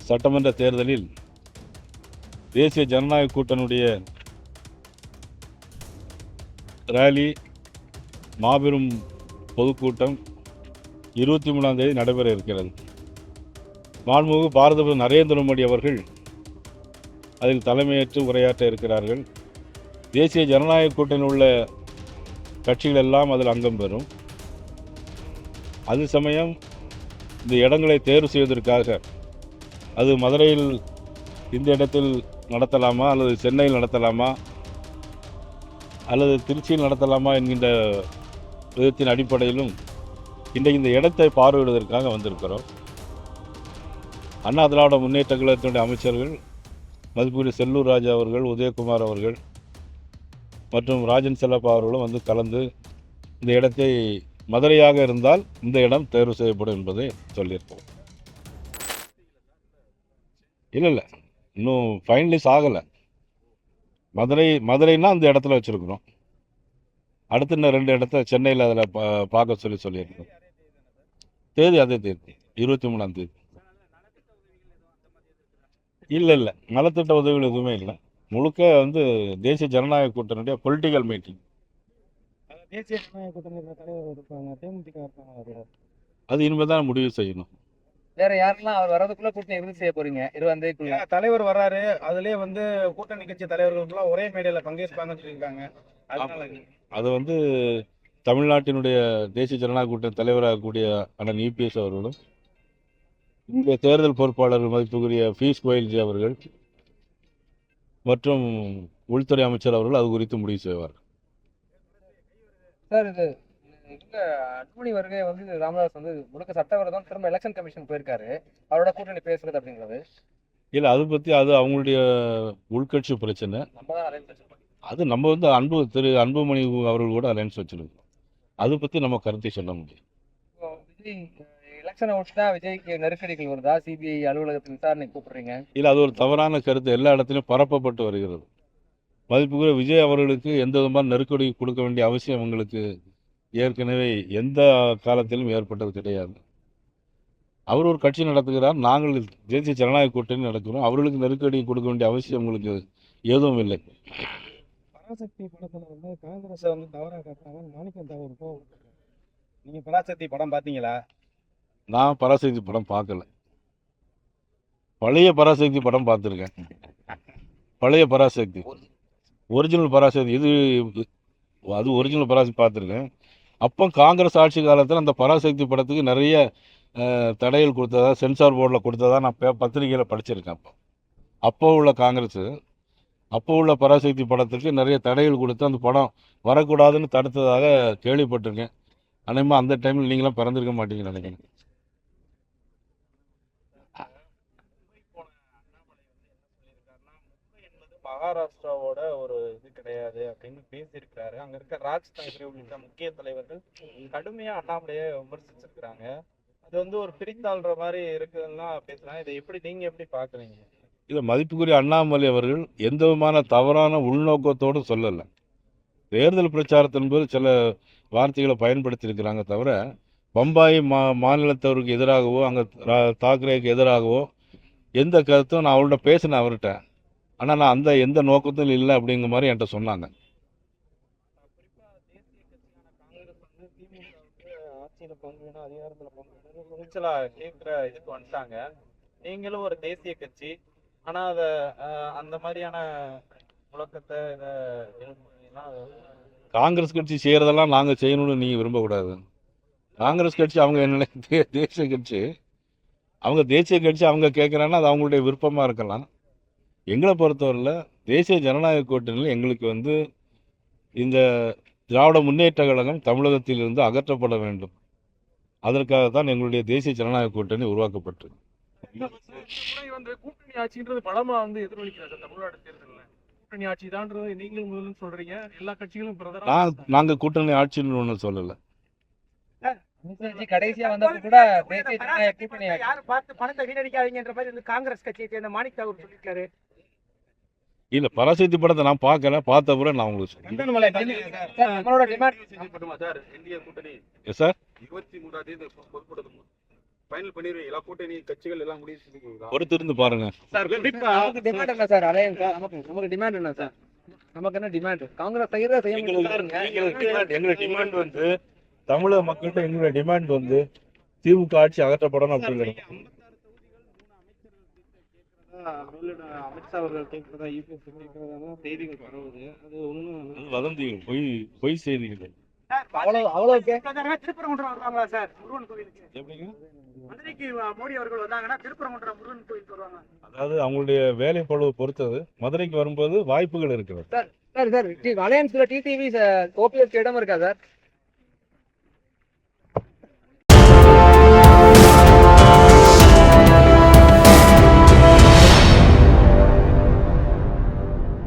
சட்டமன்ற தேர்தலில் தேசிய ஜனநாயக கூட்டணியுடைய ரேலி மாபெரும் பொதுக்கூட்டம் 23ஆம் தேதி நடைபெற இருக்கிறது. மாண்புமிகு பாரத பிரதமர் நரேந்திர மோடி அவர்கள் அதில் தலைமையேற்று உரையாற்ற இருக்கிறார்கள். தேசிய ஜனநாயக கூட்டணியில் உள்ள கட்சிகள் எல்லாம் அதில் அங்கம் பெறும். அது சமயம் இந்த இடங்களை தேர்வு செய்வதற்காக அது மதுரையில் இந்த இடத்தில் நடத்தலாமா அல்லது சென்னையில் நடத்தலாமா அல்லது திருச்சியில் நடத்தலாமா என்கின்ற விதத்தின் அடிப்படையிலும் இன்றைக்கு இந்த இடத்தை பார்வையிடுவதற்காக வந்திருக்கிறோம். அண்ணா திராவிட முன்னேற்ற கழகத்தினுடைய அமைச்சர்கள் மதிப்புக்குரிய செல்லூர் ராஜா அவர்கள், உதயகுமார் அவர்கள் மற்றும் ராஜன் செல்லப்பா அவர்களும் வந்து கலந்து இந்த இடத்தை மதுரையாக இருந்தால் இந்த இடம் தேர்வு செய்யப்படும் என்பதை சொல்லியிருக்கோம். இல்லை இன்னும் ஃபைனலைஸ் ஆகலை. மதுரைன்னா அந்த இடத்துல வச்சுருக்குறோம். அடுத்து இன்னும் 2 இடத்த சென்னையில் அதில் பார்க்க சொல்லியிருக்கோம். தேதி அதே தேதி 23ஆம் தேதி. இல்லை நலத்திட்ட உதவிகள் எதுவுமே இல்லை. முழுக்க வந்து தேசிய ஜனநாயக கூட்டணியுடைய பொலிட்டிக்கல் மீட்டிங். தேசிய ஜனநாயக கூட்டணி தலைவர் இருப்பாங்க, தேமுதிக இருப்பாங்க, அது இனிமேல் தான் முடிவு செய்யணும். வேற யாரெல்லாம் அவர் வரதுக்குள்ள கூட்டணி இறுதி செய்ய போறீங்க? 20ஆம் தேதிக்குள்ள தலைவர் வர்றாரு, அதுலயே வந்து கூட்டணி கட்சி தலைவர்கள் ஒரே மேடையில பங்கேற்பாங்கன்னு சொல்லியிருக்காங்க. அது வந்து தமிழ்நாட்டினுடைய தேசிய ஜனநாயக கூட்டணி தலைவராக கூடிய அண்ணன் இபிஎஸ் அவர்களும் இந்த தேர்தல் பொறுப்பாளர்கள் மதிப்புக்குரிய பீஸ் கோயல்ஜி அவர்கள் மற்றும் உள்துறை அமைச்சர் அவர்கள் அது குறித்து முடிவு செய்வார். சார், இது அன்புமணி வருகை வந்து ராமதாஸ் வந்து முழுக்க சட்டவிரோதம், திரும்ப எலெக்ஷன் கமிஷன் போயிருக்காரு, அவரோட கூட்டணி பேசுறது அப்படிங்கிறது இல்லை, அதை பற்றி அது அவங்களுடைய உள்கட்சி பிரச்சனை. அது நம்ம வந்து திரு அன்புமணி அவர்கள் கூட அலைன்ஸ் வச்சுருக்கோம். அதை பற்றி நம்ம கருத்தை சொல்ல முடியும். விஜய் எலெக்ஷனை ஒட்டினா விஜய்க்கு நெருக்கடிகள் வருதா? சிபிஐ அலுவலகத்தில் விசாரணை கூப்பிடுறீங்க. இல்லை, அது ஒரு தவறான கருத்து எல்லா இடத்துலையும் பரப்பப்பட்டு வருகிறது. மதிப்புக்குரிய விஜய் அவர்களுக்கு எந்த விதமான நெருக்கடி கொடுக்க வேண்டிய அவசியம் அவங்களுக்கு ஏற்கனவே எந்த காலத்திலும் ஏற்பட்டது கிடையாது. அவர் ஒரு கட்சி நடத்துகிறார், நாங்கள் தேசிய ஜனநாயக கூட்டணி நடக்கிறோம். அவர்களுக்கு நெருக்கடி கொடுக்க வேண்டிய அவசியம் உங்களுக்கு எதுவும் இல்லை. பராசக்தி படத்துல வந்து காங்கிரஸை வந்து தவறாக காட்டுறாங்க, மாணிக்கம் தவறு போகும். நீங்க பராசக்தி படம் பார்த்தீங்களா? நான் பராசக்தி படம் பார்க்கல. பழைய பராசக்தி படம் பார்த்துருக்கேன். பழைய பராசக்தி, ஒரிஜினல் பராசக்தி, அது ஒரிஜினல் பராசக்தி பார்த்துருக்கேன். அப்போ காங்கிரஸ் ஆட்சி காலத்தில் அந்த பராசக்தி படத்துக்கு நிறைய தடைகள் கொடுத்ததா, சென்சார் போர்டில் கொடுத்ததா நான் பத்திரிகையில் படிச்சிருக்கேன். அப்போ உள்ள காங்கிரஸ், அப்போ உள்ள பராசக்தி படத்துக்கு நிறைய தடைகள் கொடுத்து அந்த படம் வரக்கூடாதுன்னு தடுத்ததாக கேள்விப்பட்டிருக்கேன். அநேகமாக அந்த டைமில் நீங்களாம் பிறந்திருக்க மாட்டீங்கன்னு நினைக்கிறேன். மகாராஷ்டிராவோட ஒரு இது கிடையாது அப்படின்னு பேசியிருக்கிறாரு. அங்க இருக்க ராஜ் தாக்கரே உள்ளிட்ட முக்கிய தலைவர்கள் கடுமையா அண்ணாமலையை விமர்சிச்சிருக்கிறாங்க. அது வந்து ஒரு பிரித்தாள்ற மாதிரி இருக்குதுன்னா பேசுறாங்க. இதை நீங்க எப்படி பாக்குறீங்க? இல்லை, மதிப்புக்குரிய அண்ணாமலை அவர்கள் எந்த விதமான தவறான உள்நோக்கத்தோடு சொல்லலை. தேர்தல் பிரச்சாரத்தின் போது சில வார்த்தைகளை பயன்படுத்தியிருக்கிறாங்க தவிர பம்பாய் மாநிலத்தவருக்கு எதிராகவோ அங்கே தாக்கரேக்கு எதிராகவோ எந்த கருத்தும் நான் அவர்கிட்ட பேசினேன் அவர்கிட்ட. ஆனால் நான் அந்த எந்த நோக்கத்திலும் இல்லை அப்படிங்கிற மாதிரி என்கிட்ட சொன்னாங்க. ஆட்சியில பங்குனா அதிகாரத்துல பங்கு துணிச்சலா கேட்கிற இதுக்கு வந்துட்டாங்க. நீங்களும் ஒரு தேசிய கட்சி, ஆனா அத அந்த மாதிரியான முழக்கத்தை காங்கிரஸ் கட்சி செய்கிறதெல்லாம் நாங்கள் செய்யணும்னு நீங்கள் விரும்பக்கூடாது. காங்கிரஸ் கட்சி அவங்க என்ன தேசிய கட்சி, அவங்க தேசிய கட்சி அவங்க கேட்குறாங்கன்னா அது அவங்களுடைய விருப்பமாக இருக்கலாம். எங்களை பொறுத்தவரையில் தேசிய ஜனநாயக கூட்டணியில் எங்களுக்கு வந்து இந்த திராவிட முன்னேற்ற கழகம் தமிழகத்திலிருந்து அகற்றப்பட வேண்டும். அதற்காக தான் எங்களுடைய தேசிய ஜனநாயக கூட்டணி உருவாக்கப்பட்டது. கூட்டணி ஆட்சின்றது பலமா வந்து எதிரொலிக்கிறாங்க தமிழ்நாடு தேர்தலில். கூட்டணி ஆட்சி தான்றது நீங்களும் முதல்ல சொல்றீங்க, எல்லா கட்சிகளும் நாங்கள் கூட்டணி ஆட்சின்னு ஒன்றும் சொல்லலை. கடைசியா வந்தப்ப கூட தேசிய ஜனநாயக கூட்டணி யாரும் பார்த்து பணத்தை வீணடிக்காதீங்கன்ற மாதிரி காங்கிரஸ் கட்சியை சேர்ந்த மாணிக் தாகூர் சொல்லியிருக்காரு. இல்லை, பராசக்தி படத்தை நான் பார்க்கல, பார்த்த பிறகு நான் உங்களுக்கு சொல்றேன். சார், இந்திய கூட்டணி சார் 23ஆம் தேதி பொதுக்கூட்டம் ஃபைனல் பண்ணிடுவீங்களா? கூட்டணி கட்சிகள் எல்லாம் முடிவு செஞ்சுருக்கீங்களா? பொறுத்திருந்து பாருங்க. சார் கண்டிப்பா நமக்கு டிமாண்ட் என்ன சார் அலையன்ஸ் நமக்கு டிமாண்ட் என்ன சார்? நமக்கு என்ன டிமாண்ட்? காங்கிரஸ் செய்யறத செய்ய எங்களுடைய டிமாண்ட் வந்து தமிழக மக்கள்கிட்ட எங்களுடைய டிமாண்ட் வந்து திமுக ஆட்சி அகற்றப்படணும் அப்படிங்கிறது. அமித்ஷா அவர்கள் கேட்கிறதா யூபிஎஸ் கேட்கிறதா செய்திகள் பரவுது. அது ஒன்றும் அது வதந்திகள், பொய் செய்திகள். அவ்வளவு திருப்பரங்குன்றம் வருவாங்களா சார் முருகன் கோயிலுக்கு? எப்படிங்க? மதுரைக்கு மோடி அவர்கள் வந்தாங்கன்னா திருப்பரங்குன்றம் முருகன் கோயிலுக்கு வருவாங்க. அதாவது அவங்களுடைய வேலை பழுவை பொறுத்தது. மதுரைக்கு வரும்போது வாய்ப்புகள் இருக்கிறது. சார் அலையன்ஸ்ல டிடிவி ஓபிஎஸ்க்கு இடம் இருக்கா சார்?